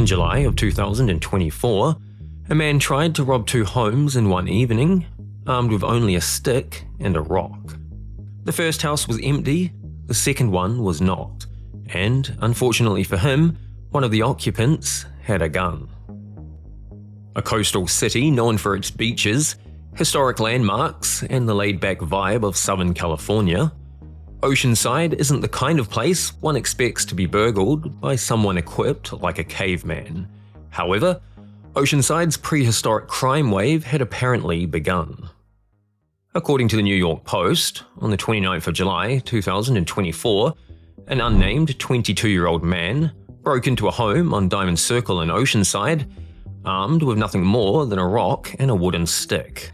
In July of 2024, a man tried to rob 2 homes in one evening, armed with only a stick and a rock. The first house was empty, the second one was not, and unfortunately for him, one of the occupants had a gun. A coastal city known for its beaches, historic landmarks, and the laid-back vibe of Southern California, Oceanside isn't the kind of place one expects to be burgled by someone equipped like a caveman. However, Oceanside's prehistoric crime wave had apparently begun. According to the New York Post, on the 29th of July 2024, an unnamed 22-year-old man broke into a home on Diamond Circle in Oceanside, armed with nothing more than a rock and a wooden stick.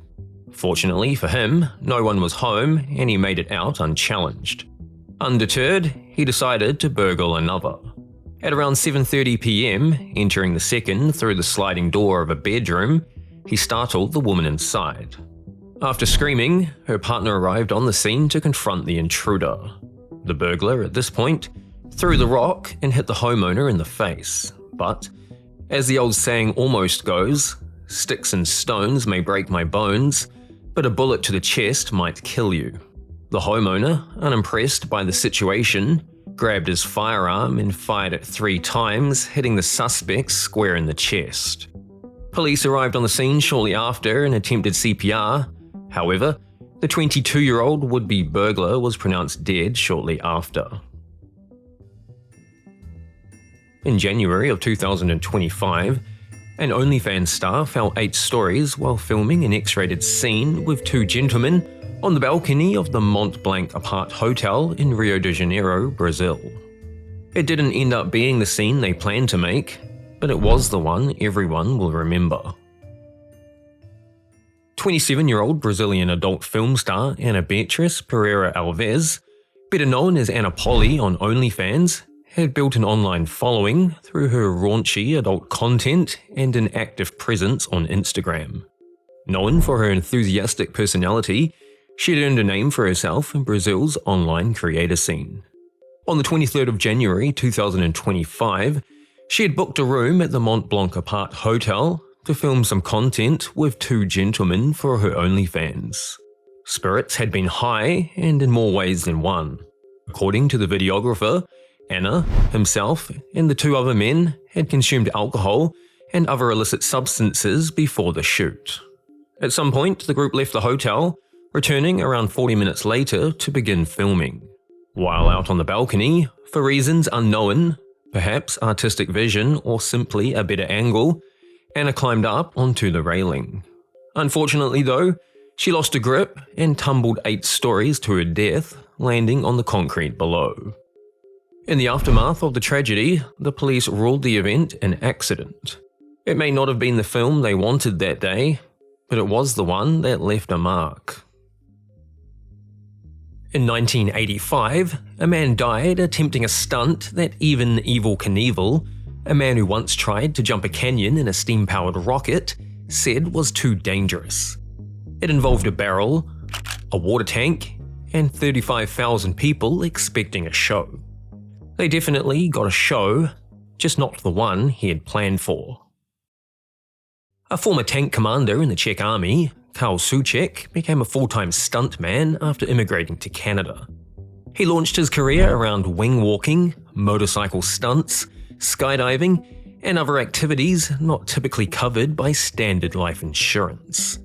Fortunately for him, no one was home and he made it out unchallenged. Undeterred, he decided to burgle another. At around 7:30 p.m, entering the second through the sliding door of a bedroom, he startled the woman inside. After screaming, her partner arrived on the scene to confront the intruder. The burglar, at this point, threw the rock and hit the homeowner in the face. But, as the old saying almost goes, sticks and stones may break my bones, but a bullet to the chest might kill you. The homeowner, unimpressed by the situation, grabbed his firearm and fired it 3 times, hitting the suspect square in the chest. Police arrived on the scene shortly after and attempted CPR. However, the 22-year-old would-be burglar was pronounced dead shortly after. In January of 2025, an OnlyFans star fell 8 stories while filming an X-rated scene with 2 gentlemen on the balcony of the Mont Blanc Apart Hotel in Rio de Janeiro, Brazil. It didn't end up being the scene they planned to make, but it was the one everyone will remember. 27-year-old Brazilian adult film star Ana Beatriz Pereira Alves, better known as Ana Polly on OnlyFans, had built an online following through her raunchy adult content and an active presence on Instagram. Known for her enthusiastic personality, she had earned a name for herself in Brazil's online creator scene. On the 23rd of January 2025, she had booked a room at the Mont Blanc Apart Hotel to film some content with 2 gentlemen for her OnlyFans. Spirits had been high and in more ways than one. According to the videographer, Anna, himself, and the 2 other men had consumed alcohol and other illicit substances before the shoot. At some point, the group left the hotel, returning around 40 minutes later to begin filming. While out on the balcony, for reasons unknown, perhaps artistic vision or simply a better angle, Anna climbed up onto the railing. Unfortunately though, she lost her grip and tumbled 8 stories to her death, landing on the concrete below. In the aftermath of the tragedy, the police ruled the event an accident. It may not have been the film they wanted that day, but it was the one that left a mark. In 1985, a man died attempting a stunt that even Evel Knievel, a man who once tried to jump a canyon in a steam-powered rocket, said was too dangerous. It involved a barrel, a water tank, and 35,000 people expecting a show. They definitely got a show, just not the one he had planned for. A former tank commander in the Czech army, Karl Souček, became a full-time stuntman after immigrating to Canada. He launched his career around wing walking, motorcycle stunts, skydiving, and other activities not typically covered by standard life insurance.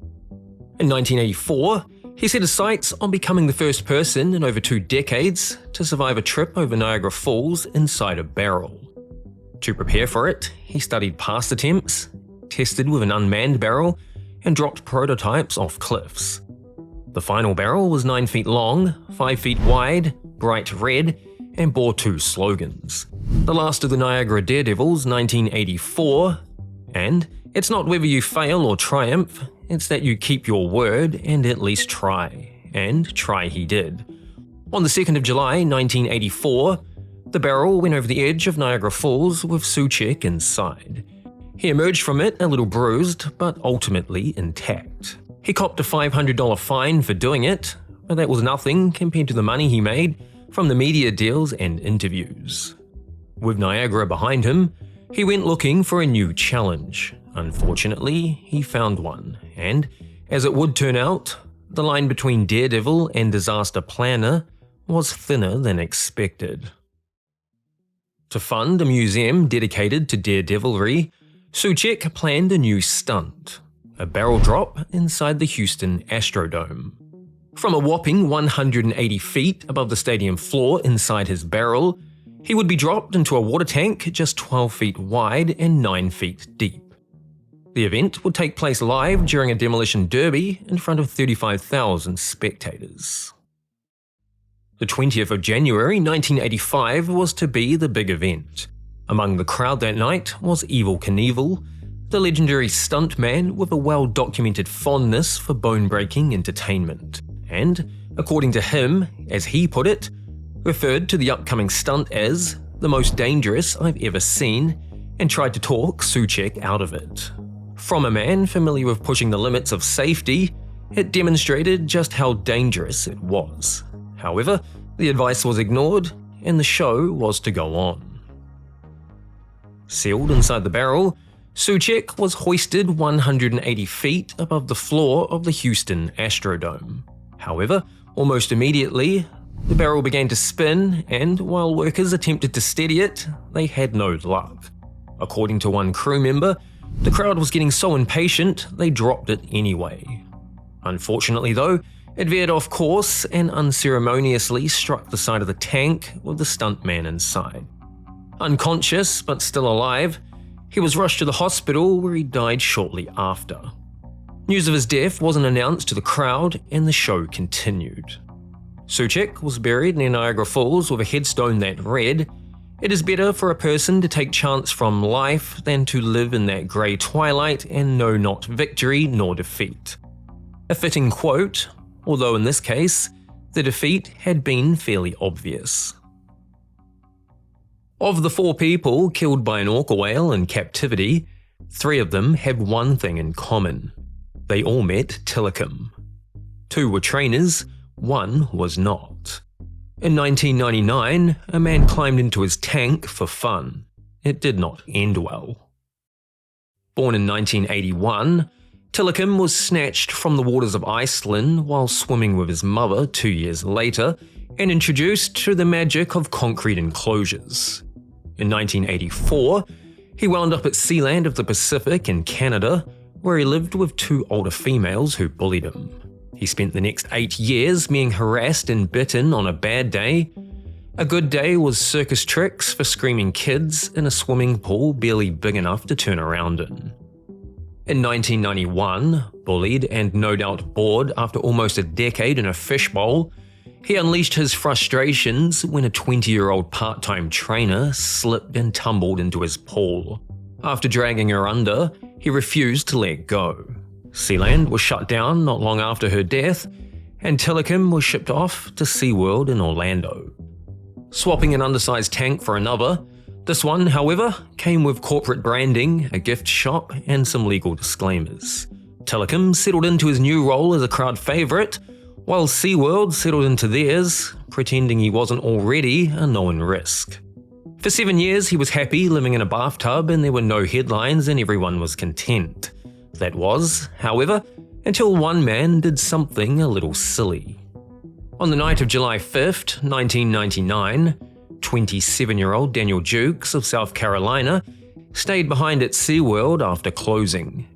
In 1984, he set his sights on becoming the first person in over 2 decades to survive a trip over Niagara Falls inside a barrel. To prepare for it, he studied past attempts, tested with an unmanned barrel, and dropped prototypes off cliffs. The final barrel was 9 feet long, 5 feet wide, bright red, and bore 2 slogans. The last of the Niagara Daredevils, 1984, and it's not whether you fail or triumph, it's that you keep your word and at least try. And try he did. On the 2nd of July, 1984, the barrel went over the edge of Niagara Falls with Souček inside. He emerged from it a little bruised, but ultimately intact. He copped a $500 fine for doing it, but that was nothing compared to the money he made from the media deals and interviews. With Niagara behind him, He went looking for a new challenge. Unfortunately, he found one, and, as it would turn out, the line between daredevil and disaster planner was thinner than expected. To fund a museum dedicated to daredevilry, Soucek planned a new stunt, a barrel drop inside the Houston Astrodome. From a whopping 180 feet above the stadium floor inside his barrel, he would be dropped into a water tank just 12 feet wide and 9 feet deep. The event would take place live during a demolition derby in front of 35,000 spectators. The 20th of January 1985 was to be the big event. Among the crowd that night was Evel Knievel, the legendary stuntman with a well-documented fondness for bone-breaking entertainment, and, according to him, as he put it, referred to the upcoming stunt as the most dangerous I've ever seen, and tried to talk Soucek out of it. From a man familiar with pushing the limits of safety, it demonstrated just how dangerous it was. However, the advice was ignored, and the show was to go on. Sealed inside the barrel, Soucek was hoisted 180 feet above the floor of the Houston Astrodome. However, almost immediately, the barrel began to spin, and while workers attempted to steady it, they had no luck. According to one crew member, the crowd was getting so impatient they dropped it anyway. Unfortunately though, it veered off course and unceremoniously struck the side of the tank with the stuntman inside. Unconscious but still alive, he was rushed to the hospital where he died shortly after. News of his death wasn't announced to the crowd and the show continued. Soucek was buried near Niagara Falls with a headstone that read, "It is better for a person to take chance from life than to live in that grey twilight and know not victory nor defeat." A fitting quote, although in this case, the defeat had been fairly obvious. Of the 4 people killed by an orca whale in captivity, 3 of them had one thing in common. They all met Tilikum. 2 were trainers, 1 was not. In 1999, a man climbed into his tank for fun. It did not end well. Born in 1981, Tilikum was snatched from the waters of Iceland while swimming with his mother 2 years later and introduced to the magic of concrete enclosures. In 1984, he wound up at Sealand of the Pacific in Canada, where he lived with 2 older females who bullied him. He spent the next 8 years being harassed and bitten on a bad day. A good day was circus tricks for screaming kids in a swimming pool barely big enough to turn around in. In 1991, bullied and no doubt bored after almost a decade in a fishbowl, he unleashed his frustrations when a 20-year-old part-time trainer slipped and tumbled into his pool. After dragging her under, he refused to let go. Sealand was shut down not long after her death, and Tilikum was shipped off to SeaWorld in Orlando. Swapping an undersized tank for another, this one, however, came with corporate branding, a gift shop, and some legal disclaimers. Tilikum settled into his new role as a crowd favourite, while SeaWorld settled into theirs, pretending he wasn't already a known risk. For 7 years, he was happy living in a bathtub and there were no headlines and everyone was content. That was, however, until one man did something a little silly. On the night of July 5th, 1999, 27-year-old Daniel Jukes of South Carolina stayed behind at SeaWorld after closing.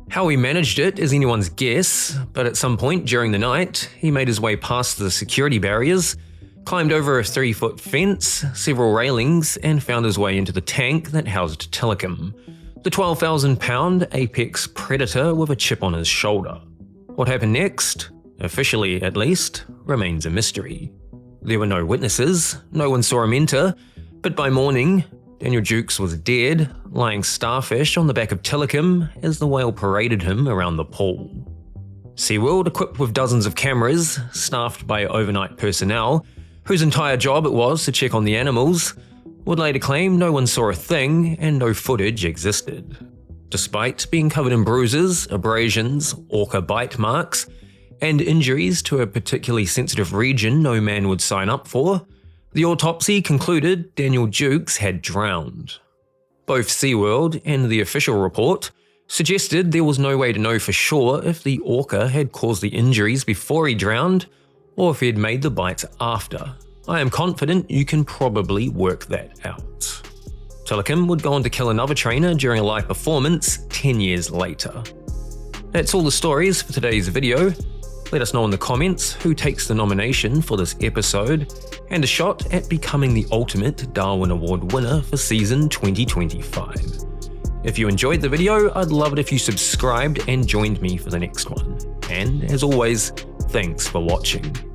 How he managed it is anyone's guess, but at some point during the night, he made his way past the security barriers, climbed over a 3-foot fence, several railings, and found his way into the tank that housed Tilikum, the 12,000-pound apex predator with a chip on his shoulder. What happened next, officially at least, remains a mystery. There were no witnesses, no one saw him enter, but by morning, Daniel Jukes was dead, lying starfish on the back of Tilikum as the whale paraded him around the pool. SeaWorld, equipped with dozens of cameras, staffed by overnight personnel, whose entire job it was to check on the animals, would later claim no one saw a thing and no footage existed. Despite being covered in bruises, abrasions, orca bite marks, and injuries to a particularly sensitive region no man would sign up for, the autopsy concluded Daniel Jukes had drowned. Both SeaWorld and the official report suggested there was no way to know for sure if the orca had caused the injuries before he drowned or if he had made the bites after. I am confident you can probably work that out. Tilikum would go on to kill another trainer during a live performance 10 years later. That's all the stories for today's video. Let us know in the comments who takes the nomination for this episode and a shot at becoming the ultimate Darwin Award winner for season 2025. If you enjoyed the video, I'd love it if you subscribed and joined me for the next one. And as always, thanks for watching.